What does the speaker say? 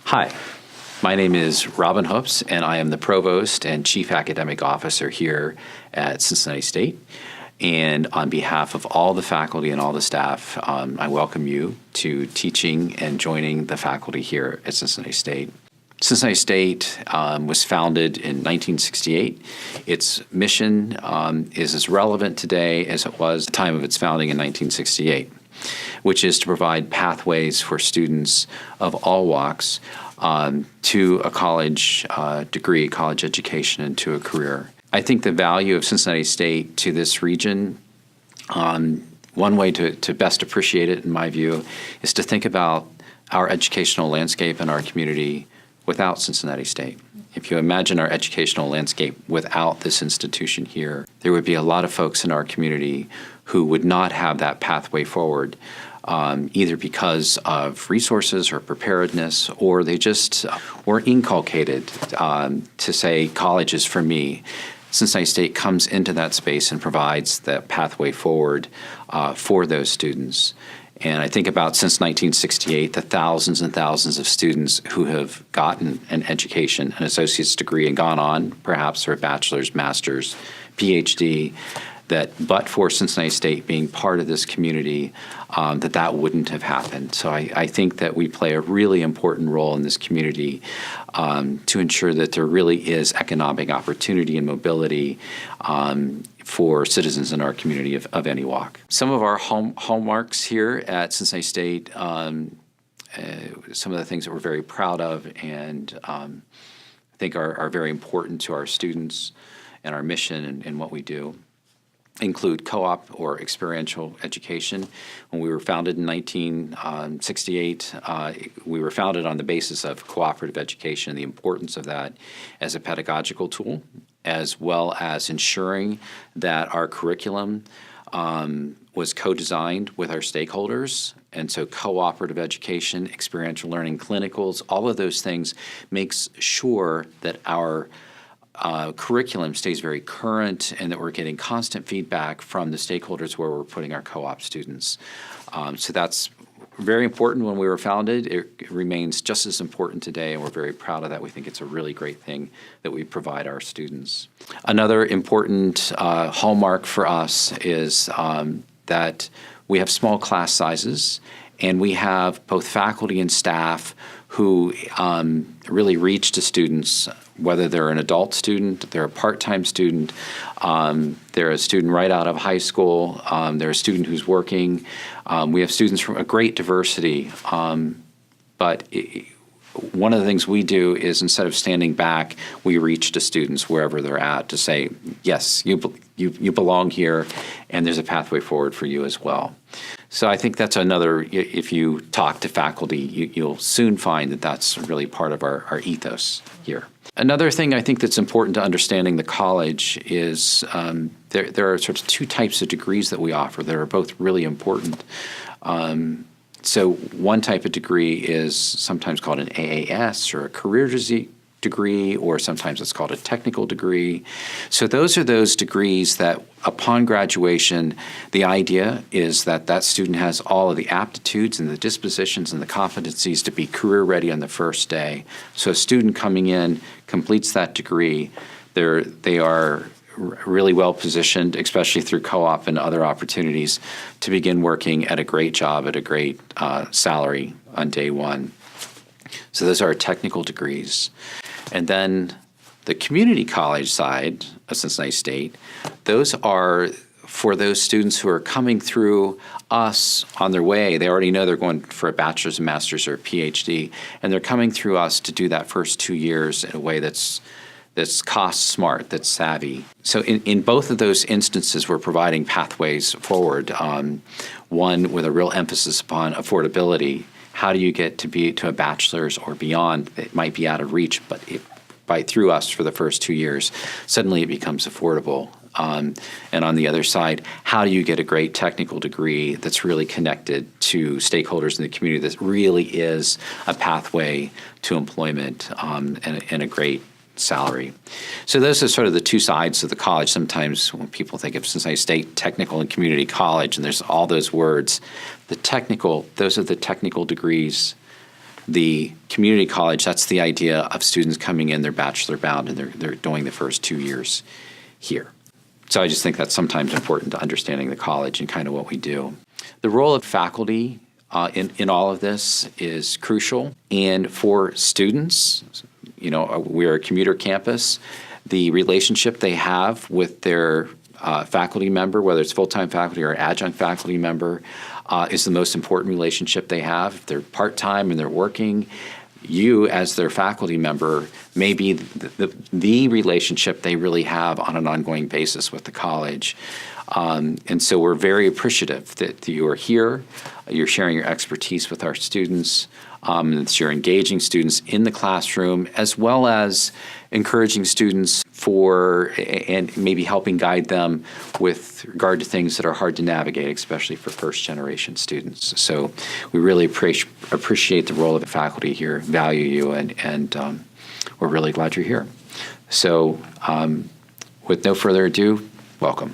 Hi, my name is Robbin Hoopes, and I am the Provost and Chief Academic Officer here at Cincinnati State. And on behalf of all the faculty and all the staff, I welcome you to teaching and joining the faculty here at Cincinnati State. Cincinnati State was founded in 1968. Its mission is as relevant today as it was at the time of its founding in 1968, which is to provide pathways for students of all walks to a college degree, college education, and to a career. I think the value of Cincinnati State to this region, one way to best appreciate it, in my view, is to think about our educational landscape and our community without Cincinnati State. If you imagine our educational landscape without this institution here, there would be a lot of folks in our community who would not have that pathway forward, either because of resources or preparedness, or they just were inculcated to say, college is for me. Cincinnati State comes into that space and provides that pathway forward for those students. And I think about since 1968, the thousands and thousands of students who have gotten an education, an associate's degree, and gone on perhaps for a bachelor's, master's, PhD, that but for Cincinnati State being part of this community, that wouldn't have happened. So I think that we play a really important role in this community to ensure that there really is economic opportunity and mobility for citizens in our community of any walk. Some of our hallmarks here at Cincinnati State, some of the things that we're very proud of and I think are very important to our students and our mission and what we do, include co-op or experiential education. When we were founded in 1968, we were founded on the basis of cooperative education and the importance of that as a pedagogical tool, as well as ensuring that our curriculum was co-designed with our stakeholders. And so cooperative education, experiential learning, clinicals, all of those things makes sure that our curriculum stays very current and that we're getting constant feedback from the stakeholders where we're putting our co-op students. So that's very important when we were founded. It remains just as important today, and we're very proud of that. We think it's a really great thing that we provide our students. Another important hallmark for us is that we have small class sizes, and we have both faculty and staff who really reach to students, whether they're an adult student, they're a part-time student, they're a student right out of high school, they're a student who's working. We have students from a great diversity, but one of the things we do is instead of standing back, we reach to students wherever they're at to say, yes, you belong here, and there's a pathway forward for you as well. So I think that's another, if you talk to faculty, you'll soon find that that's really part of our ethos here. Another thing I think that's important to understanding the college is there are sort of two types of degrees that we offer that are both really important. So one type of degree is sometimes called an AAS or a career degree, or sometimes it's called a technical degree. So those are those degrees that upon graduation, the idea is that student has all of the aptitudes and the dispositions and the competencies to be career ready on the first day. So a student coming in completes that degree, they are really well positioned, especially through co-op and other opportunities, to begin working at a great job at a great salary on day one. So those are our technical degrees. And then the community college side of Cincinnati State, those are for those students who are coming through us on their way. They already know they're going for a bachelor's, a master's, or a PhD, and they're coming through us to do that first 2 years in a way that's cost smart, that's savvy. So in both of those instances, we're providing pathways forward, one with a real emphasis upon affordability. How do you get to a bachelor's or beyond? It might be out of reach, but through us for the first 2 years, suddenly it becomes affordable. And on the other side, how do you get a great technical degree that's really connected to stakeholders in the community that really is a pathway to employment and a great salary? So those are sort of the two sides of the college. Sometimes when people think of Cincinnati State Technical and Community College, and there's all those words, those are the technical degrees The community college, that's the idea of students coming in, they're bachelor bound, and they're doing the first 2 years here. So I just think that's sometimes important to understanding the college and kind of what we do. The role of faculty in all of this is crucial. And for students, we're a commuter campus. The relationship they have with their faculty member, whether it's full-time faculty or adjunct faculty member, is the most important relationship they have. If they're part-time and they're working, you as their faculty member may be the relationship they really have on an ongoing basis with the college. And so we're very appreciative that you are here, you're sharing your expertise with our students, that you're engaging students in the classroom, as well as encouraging students and maybe helping guide them with regard to things that are hard to navigate, especially for first-generation students. So we really appreciate the role of the faculty here, value you, and we're really glad you're here. So with no further ado, welcome.